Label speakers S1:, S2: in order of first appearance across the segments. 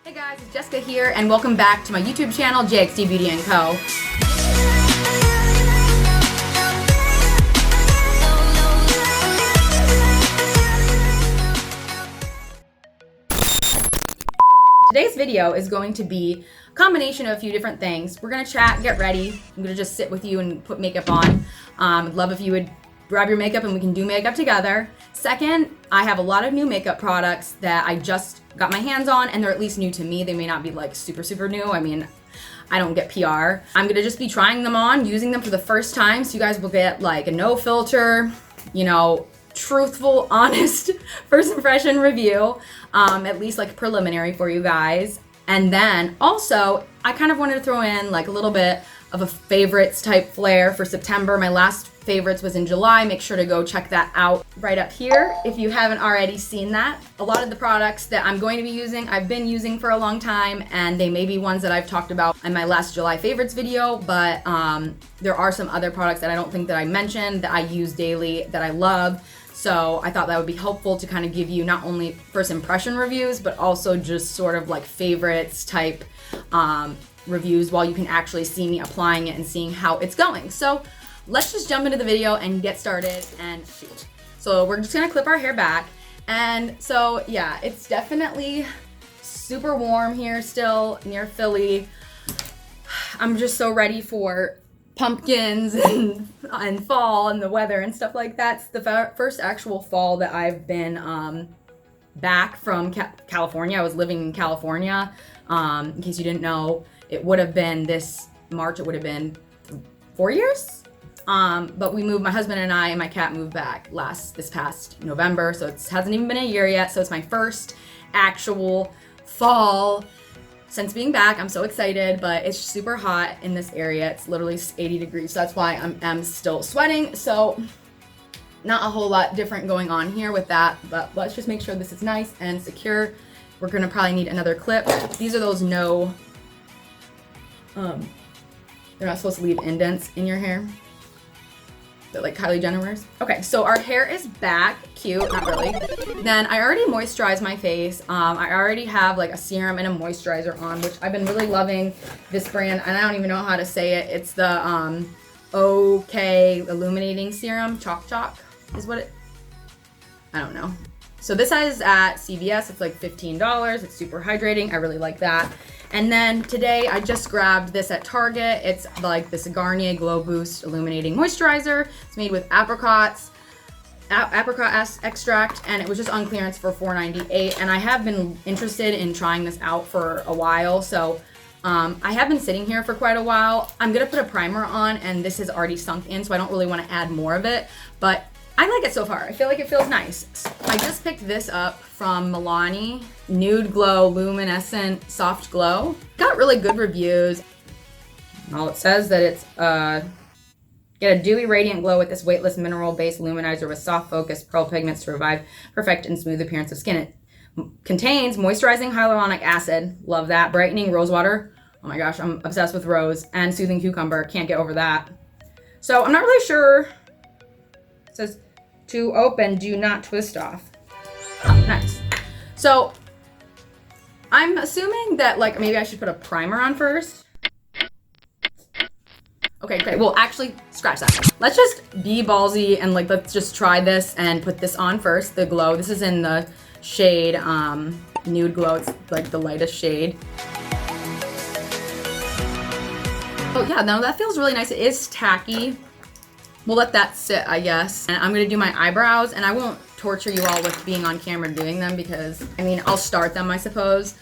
S1: Hey guys, it's Jessica here, and welcome back to my YouTube channel, JXD Beauty&CO. Today's video is going to be a combination of a few different things. We're gonna chat, get ready. I'm gonna just sit with you and put makeup on. I'd love if you would grab your makeup and we can do makeup together. Second, I have a lot of new makeup products that I just got my hands on, and they're at least new to me. They may not be like super new. I mean, I don't get PR. I'm gonna just be trying them on, using them for the first time, so you guys will get like a no filter, you know, truthful, honest first impression review, at least like preliminary for you guys. And then also, I kind of wanted to throw in like a little bit of a favorites type flair for September. My last favorites was in July. Make sure to go check that out right up here if you haven't already seen that. A lot of the products that I'm going to be using, I've been using for a long time, and they may be ones that I've talked about in my last July favorites video, but there are some other products that I don't think that I mentioned that I use daily that I love. So I thought that would be helpful to kind of give you not only first impression reviews, but also just sort of like favorites type reviews while you can actually see me applying it and seeing how it's going. So let's just jump into the video and get started and shoot. So we're just gonna clip our hair back. And so yeah, it's definitely super warm here still near Philly. I'm just so ready for pumpkins and fall and the weather and stuff like that. It's the first actual fall that I've been back from California. I was living in California. In case you didn't know, it would have been this March, it would have been 4 years. But we moved, my husband and I and my cat moved back this past November. So it hasn't even been a year yet. So it's my first actual fall since being back. I'm so excited, but it's super hot in this area. It's literally 80 degrees. So that's why I'm still sweating. So not a whole lot different going on here with that, but let's just make sure this is nice and secure. We're gonna probably need another clip. These are those they're not supposed to leave indents in your hair. They're like Kylie Jenner wears. Okay, so our hair is back, cute, not really. Then I already moisturized my face. I already have like a serum and a moisturizer on, which I've been really loving this brand, and I don't even know how to say it. It's the OK Illuminating Serum, Choc is what I don't know. So this is at CVS, it's like $15. It's super hydrating, I really like that. And then today I just grabbed this at Target. It's like this Garnier Glow Boost Illuminating Moisturizer. It's made with apricot extract, and it was just on clearance for $4.98. And I have been interested in trying this out for a while. So I have been sitting here for quite a while. I'm gonna put a primer on, and this has already sunk in, so I don't really wanna add more of it, but I like it so far. I feel like it feels nice. I just picked this up from Milani, Nude Glow Luminescent Soft Glow. Got really good reviews. Well, it says that it's get a dewy radiant glow with this weightless mineral-based luminizer with soft focused pearl pigments to revive perfect and smooth appearance of skin. It contains moisturizing hyaluronic acid, love that, brightening rose water, oh my gosh, I'm obsessed with rose, and soothing cucumber, can't get over that. So I'm not really sure. It says, to open, do not twist off. Oh, nice. So I'm assuming that like maybe I should put a primer on first. Okay, great. Well, actually, scratch that. Let's just be ballsy and like let's just try this and put this on first. The glow. This is in the shade Nude Glow. It's like the lightest shade. Oh yeah, no, that feels really nice. It is tacky. We'll let that sit, I guess. And I'm gonna do my eyebrows, and I won't torture you all with being on camera doing them because, I mean, I'll start them, I suppose.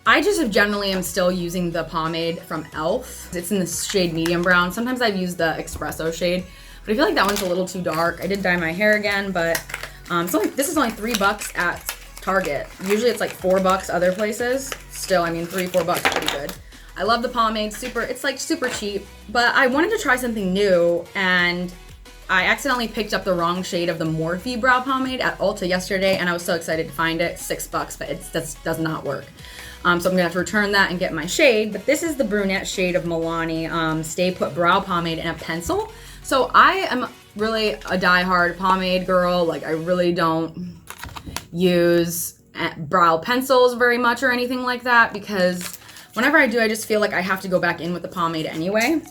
S1: I just generally am still using the pomade from e.l.f. It's in the shade medium brown. Sometimes I've used the espresso shade, but I feel like that one's a little too dark. I did dye my hair again, but this is only $3 at Target. Usually it's like $4 other places. Still, I mean, $3-4 pretty good. I love the pomade, it's like super cheap, but I wanted to try something new, and I accidentally picked up the wrong shade of the Morphe brow pomade at Ulta yesterday, and I was so excited to find it. $6, but it does not work. So I'm gonna have to return that and get my shade, but this is the brunette shade of Milani Stay Put Brow Pomade in a pencil. So I am really a die-hard pomade girl. Like I really don't use brow pencils very much or anything like that, because whenever I do, I just feel like I have to go back in with the pomade anyway.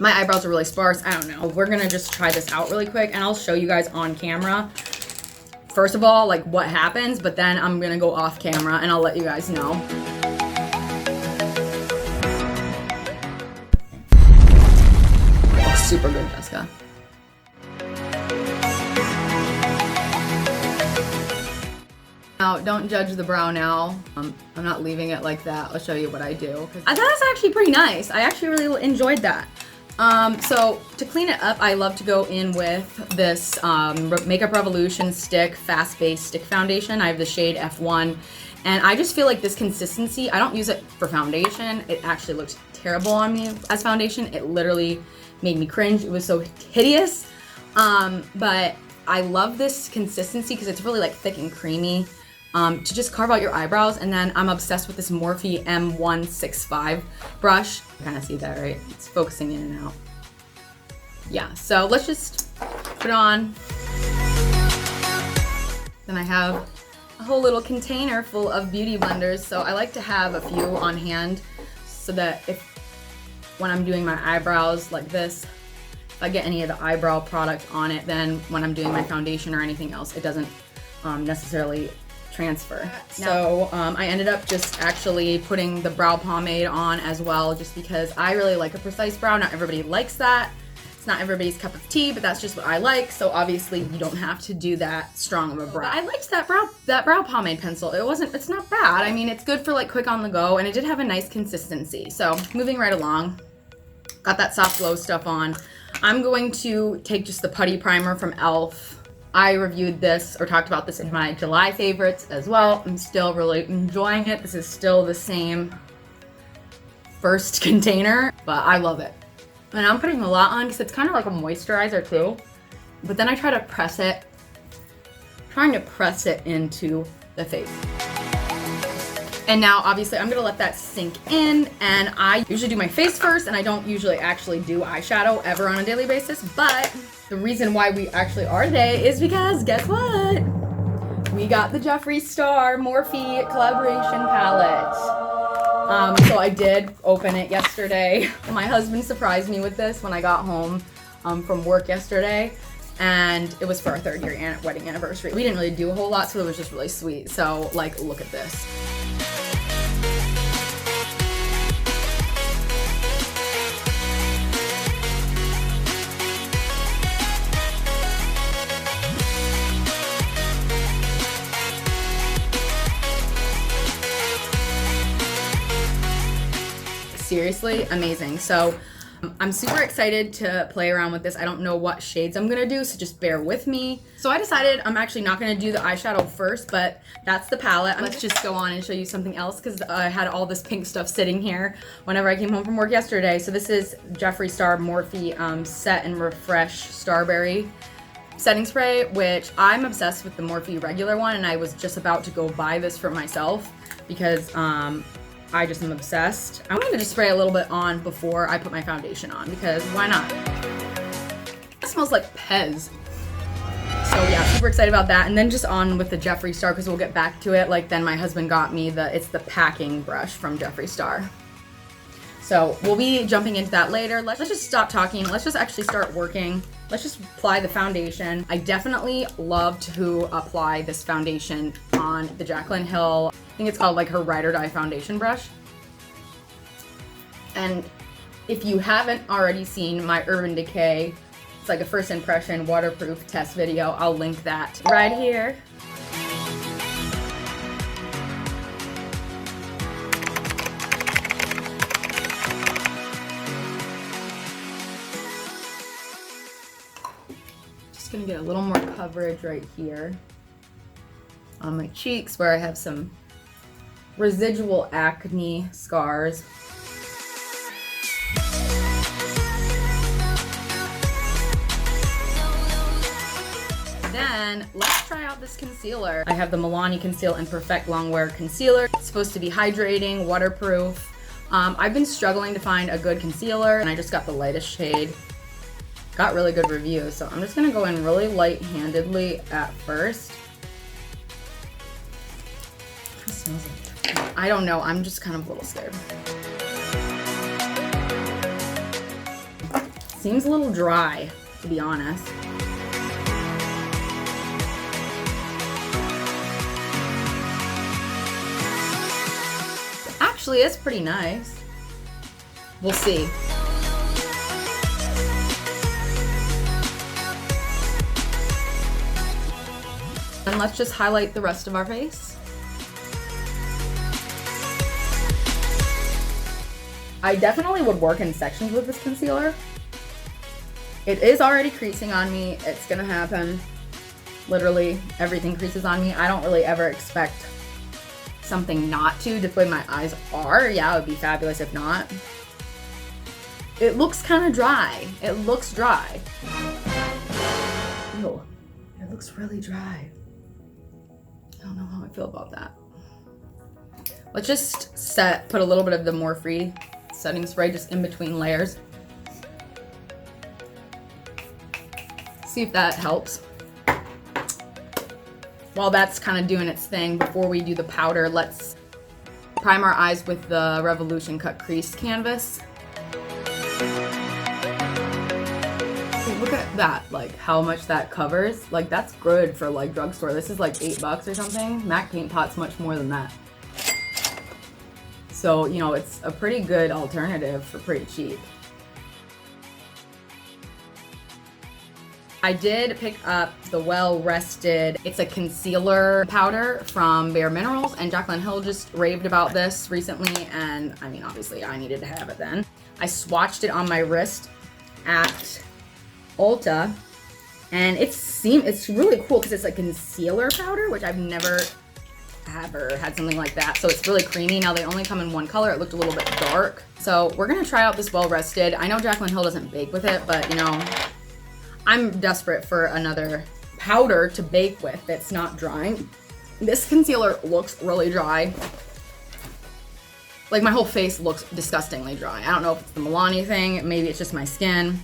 S1: My eyebrows are really sparse. I don't know. We're gonna just try this out really quick and I'll show you guys on camera. First of all, like what happens, but then I'm gonna go off camera and I'll let you guys know. Looks super good, Jessica. Now, don't judge the brow now. I'm not leaving it like that. I'll show you what I do. I thought that's actually pretty nice. I actually really enjoyed that. So to clean it up, I love to go in with this Makeup Revolution stick, fast base stick foundation. I have the shade F1, and I just feel like this consistency, I don't use it for foundation. It actually looks terrible on me as foundation. It literally made me cringe. It was so hideous. But I love this consistency because it's really like thick and creamy. To just carve out your eyebrows. And then I'm obsessed with this Morphe M165 brush. You kind of see that, right? It's focusing in and out. Yeah, so let's just put it on. Then I have a whole little container full of beauty blenders. So I like to have a few on hand so that when I'm doing my eyebrows like this, if I get any of the eyebrow product on it, then when I'm doing my foundation or anything else, it doesn't necessarily transfer. So I ended up just actually putting the brow pomade on as well, just because I really like a precise brow. Not everybody likes that. It's not everybody's cup of tea, but that's just what I like. So obviously you don't have to do that strong of a brow. I liked that brow pomade pencil. It's not bad. I mean, it's good for like quick on the go, and it did have a nice consistency. So moving right along, got that soft glow stuff on. I'm going to take just the putty primer from e.l.f. I reviewed this or talked about this in my July favorites as well. I'm still really enjoying it. This is still the same first container, but I love it. And I'm putting a lot on because it's kind of like a moisturizer too. But then I try to press it, trying to press it into the face. And now obviously I'm gonna let that sink in, and I usually do my face first, and I don't usually actually do eyeshadow ever on a daily basis, but the reason why we actually are today is because guess what? We got the Jeffree Star Morphe collaboration palette. So I did open it yesterday. My husband surprised me with this when I got home from work yesterday, and it was for our 3rd-year wedding anniversary. We didn't really do a whole lot, so it was just really sweet. So like, look at this. Seriously amazing. So I'm super excited to play around with this. I don't know what shades I'm gonna do, so just bear with me. So I decided I'm actually not gonna do the eyeshadow first, but that's the palette. Let's just go on and show you something else, because I had all this pink stuff sitting here whenever I came home from work yesterday. So this is Jeffree Star Morphe Set and Refresh Starberry setting spray, which I'm obsessed with the Morphe regular one, and I was just about to go buy this for myself because I just am obsessed. I'm gonna just spray a little bit on before I put my foundation on, because why not? It smells like Pez. So yeah, super excited about that. And then just on with the Jeffree Star, because we'll get back to it. Like, then my husband got me it's the packing brush from Jeffree Star. So we'll be jumping into that later. Let's just stop talking. Let's just actually start working. Let's just apply the foundation. I definitely love to apply this foundation on the Jaclyn Hill, I think it's called like her Ride or Die foundation brush. And if you haven't already seen my Urban Decay, it's like a first impression waterproof test video, I'll link that right here. Just gonna get a little more coverage right here on my cheeks where I have some residual acne scars. Then let's try out this concealer. I have the Milani Conceal and Perfect Longwear Concealer. It's supposed to be hydrating, waterproof. I've been struggling to find a good concealer, and I just got the lightest shade. Got really good reviews, so I'm just gonna go in really light-handedly at first. It smells like, I don't know, I'm just kind of a little scared. Seems a little dry, to be honest. Actually, it's pretty nice. We'll see. And let's just highlight the rest of our face. I definitely would work in sections with this concealer. It is already creasing on me. It's gonna happen. Literally everything creases on me. I don't really ever expect something not to, just the way my eyes are. Yeah, it would be fabulous if not. It looks kind of dry. It looks dry. Ew, it looks really dry. I don't know how I feel about that. Let's just put a little bit of the Morphe setting spray just in between layers. See if that helps. While that's kind of doing its thing, before we do the powder, let's prime our eyes with the Revolution Cut Crease canvas. Look at that, like how much that covers. Like that's good for like drugstore. This is like $8 or something. MAC Paint Pot's much more than that. So, you know, it's a pretty good alternative for pretty cheap. I did pick up the Well Rested, it's a concealer powder from Bare Minerals, and Jaclyn Hill just raved about this recently, and I mean, obviously I needed to have it then. I swatched it on my wrist at Ulta, and it's really cool because it's a concealer powder, which I've never ever had something like that. So it's really creamy. Now they only come in one color. It looked a little bit dark. So we're gonna try out this Well Rested. I know Jaclyn Hill doesn't bake with it, but you know, I'm desperate for another powder to bake with that's not drying. This concealer looks really dry. Like my whole face looks disgustingly dry. I don't know if it's the Milani thing, maybe it's just my skin.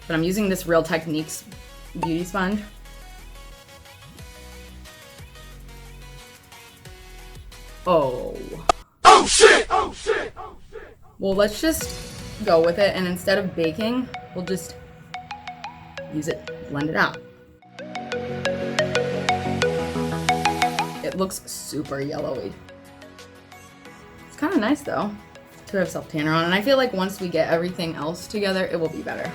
S1: But I'm using this Real Techniques beauty sponge. Oh. Oh shit! Oh shit! Oh shit! Well, let's just go with it, and instead of baking, we'll just use it, blend it out. It looks super yellowy. It's kind of nice though to have self tanner on, and I feel like once we get everything else together, it will be better.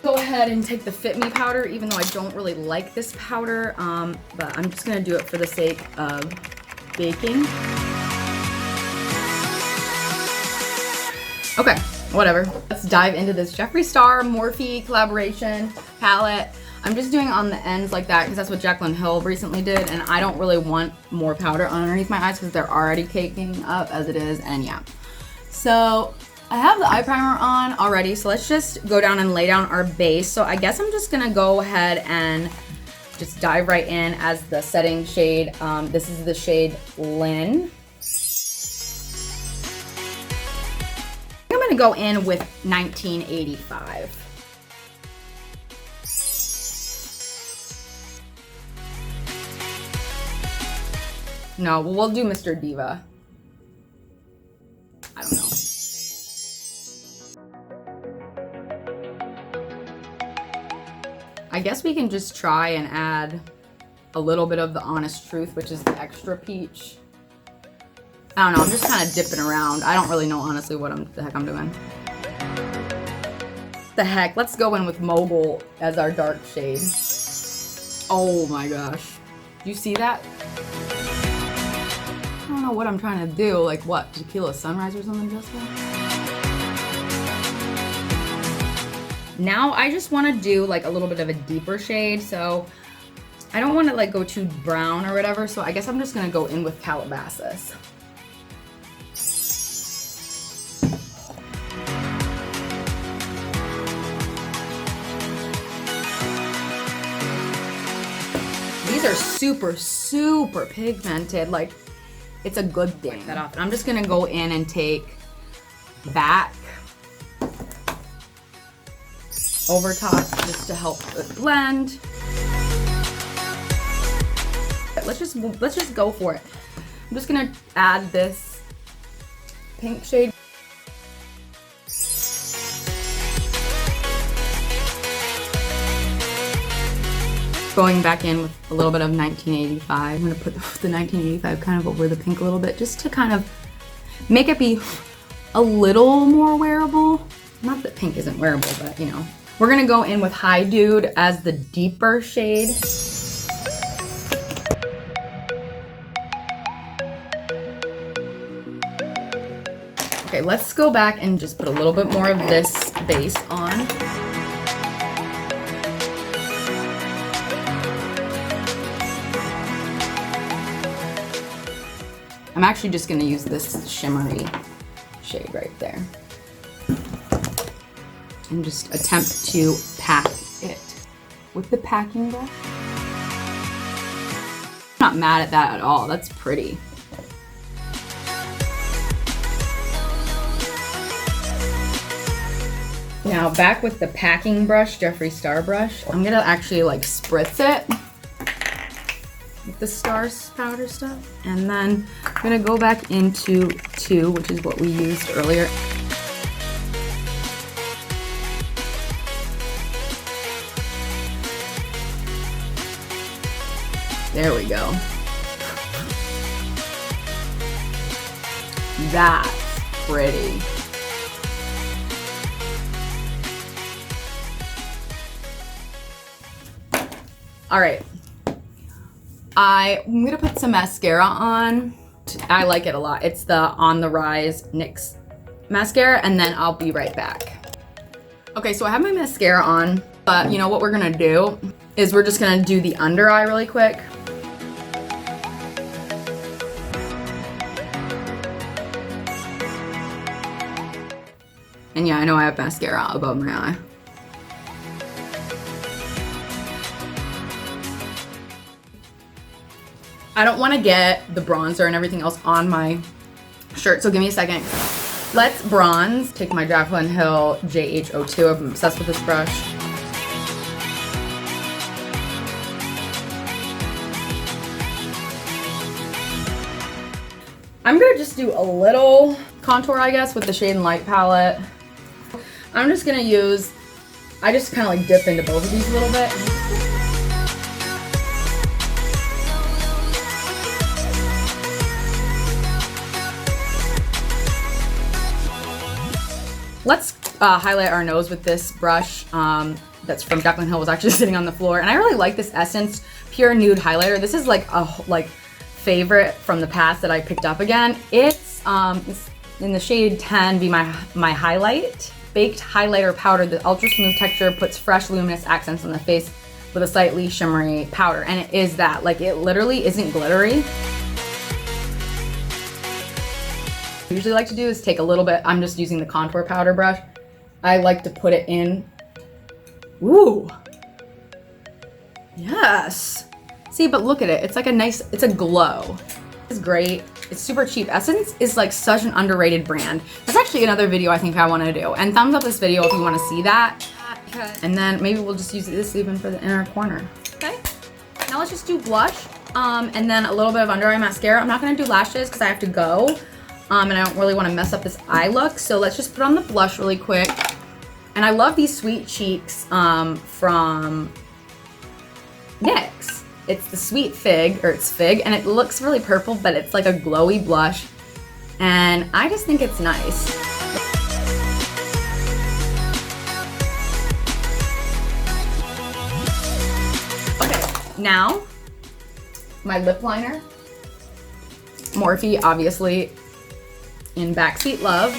S1: Go ahead and take the Fit Me powder, even though I don't really like this powder, but I'm just gonna do it for the sake of baking. Okay, whatever. Let's dive into this Jeffree Star Morphe collaboration palette. I'm just doing on the ends like that because that's what Jaclyn Hill recently did, and I don't really want more powder underneath my eyes because they're already caking up as it is, and yeah. So I have the eye primer on already, so let's just go down and lay down our base. So I guess I'm just gonna go ahead and just dive right in as the setting shade. This is the shade Lynn. I'm gonna go in with 1985. No, we'll do Mr. Diva. I don't know. I guess we can just try and add a little bit of the Honest Truth, which is the extra peach. I don't know, I'm just kind of dipping around. I don't really know honestly what the heck I'm doing. The heck, let's go in with Mogul as our dark shade. Oh my gosh. Do you see that? I don't know what I'm trying to do. Like what, Tequila Sunrise or something, Jessica? Now I just want to do like a little bit of a deeper shade, so I don't want to like go too brown or whatever, so I guess I'm just going to go in with Calabasas. These are super, super pigmented, like it's a good thing. That off. I'm just going to go in and take back over top just to help it blend. Let's just go for it. I'm just gonna add this pink shade. Going back in with a little bit of 1985. I'm gonna put the 1985 kind of over the pink a little bit, just to kind of make it be a little more wearable. Not that pink isn't wearable, but you know. We're gonna go in with Hi Dude as the deeper shade. Okay, let's go back and just put a little bit more of this base on. I'm actually just gonna use this shimmery shade right there. And just attempt to pack it with the packing brush. I'm not mad at that at all, that's pretty. Now back with the packing brush, Jeffree Star brush. I'm gonna actually like spritz it with the stars powder stuff. And then I'm gonna go back into 2, which is what we used earlier. There we go. That's pretty. All right. I'm gonna put some mascara on. I like it a lot. It's the On the Rise NYX mascara, and then I'll be right back. Okay, so I have my mascara on, but you know what we're gonna do is we're just gonna do the under eye really quick. And yeah, I know I have mascara above my eye. I don't want to get the bronzer and everything else on my shirt, so give me a second. Let's bronze. Take my Jaclyn Hill JXD. I'm obsessed with this brush. I'm gonna just do a little contour, I guess, with the Shade and Light palette. I'm just gonna use, I just kind of like dip into both of these a little bit. Let's highlight our nose with this brush that's from Jaclyn Hill, was actually sitting on the floor. And I really like this Essence Pure Nude Highlighter. This is like a favorite from the past that I picked up again. It's in the shade 10, Be My Highlight. Baked highlighter powder. The ultra smooth texture puts fresh luminous accents on the face with a slightly shimmery powder. And it is that. Like, it literally isn't glittery. What I usually like to do is take a little bit, I'm just using the contour powder brush. I like to put it in. Ooh. Yes. See, but look at it. It's like a nice, it's a glow. It's great. It's super cheap. Essence is like such an underrated brand. That's actually another video I think I want to do. And thumbs up this video if you want to see that. And then maybe we'll just use this even for the inner corner. Okay. Now let's just do blush. And then a little bit of under eye mascara. I'm not going to do lashes because I have to go. And I don't really want to mess up this eye look. So let's just put on the blush really quick. And I love these Sweet Cheeks from NYX. It's the Sweet Fig, or it's Fig, and it looks really purple, but it's like a glowy blush. And I just think it's nice. Okay, now my lip liner. Morphe, obviously, in Backseat Love.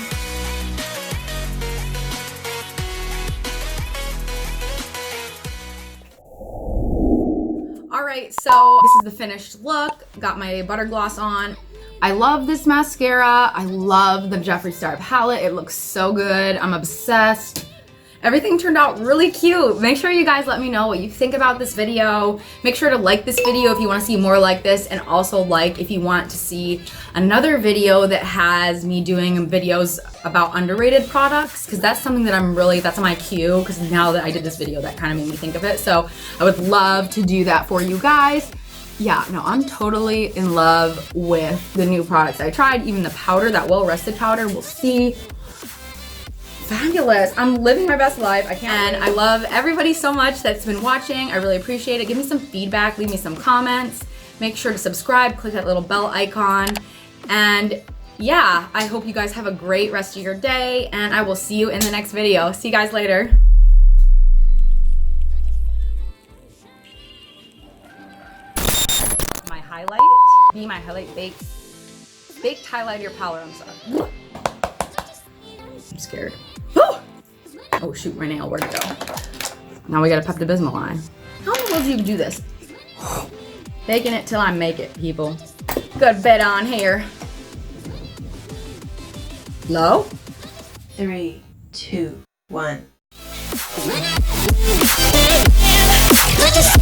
S1: Alright, so this is the finished look. Got my butter gloss on. I love this mascara. I love the Jeffree Star palette. It looks so good. I'm obsessed. Everything turned out really cute. Make sure you guys let me know what you think about this video. Make sure to like this video if you want to see more like this, and also like if you want to see another video that has me doing videos about underrated products, because that's something that that's on my queue, because now that I did this video that kind of made me think of it. So I would love to do that for you guys. yeah, no, I'm totally in love with the new products I tried. Even the powder, that well-rested powder, we'll see. Fabulous. I'm living my best life. I can't. And I love everybody so much that's been watching. I really appreciate it. Give me some feedback, leave me some comments. Make sure to subscribe, click that little bell icon. And yeah, I hope you guys have a great rest of your day, and I will see you in the next video. See you guys later. My highlight, be my highlight, baked highlighter palette, I'm sorry. I'm scared. Oh shoot, my nail, where'd it go? Now we got a Pepto-Bismol line. How in the world do you do this? Baking it till I make it, people. Good bit on here. Low?
S2: 3, 2, 1.
S3: I just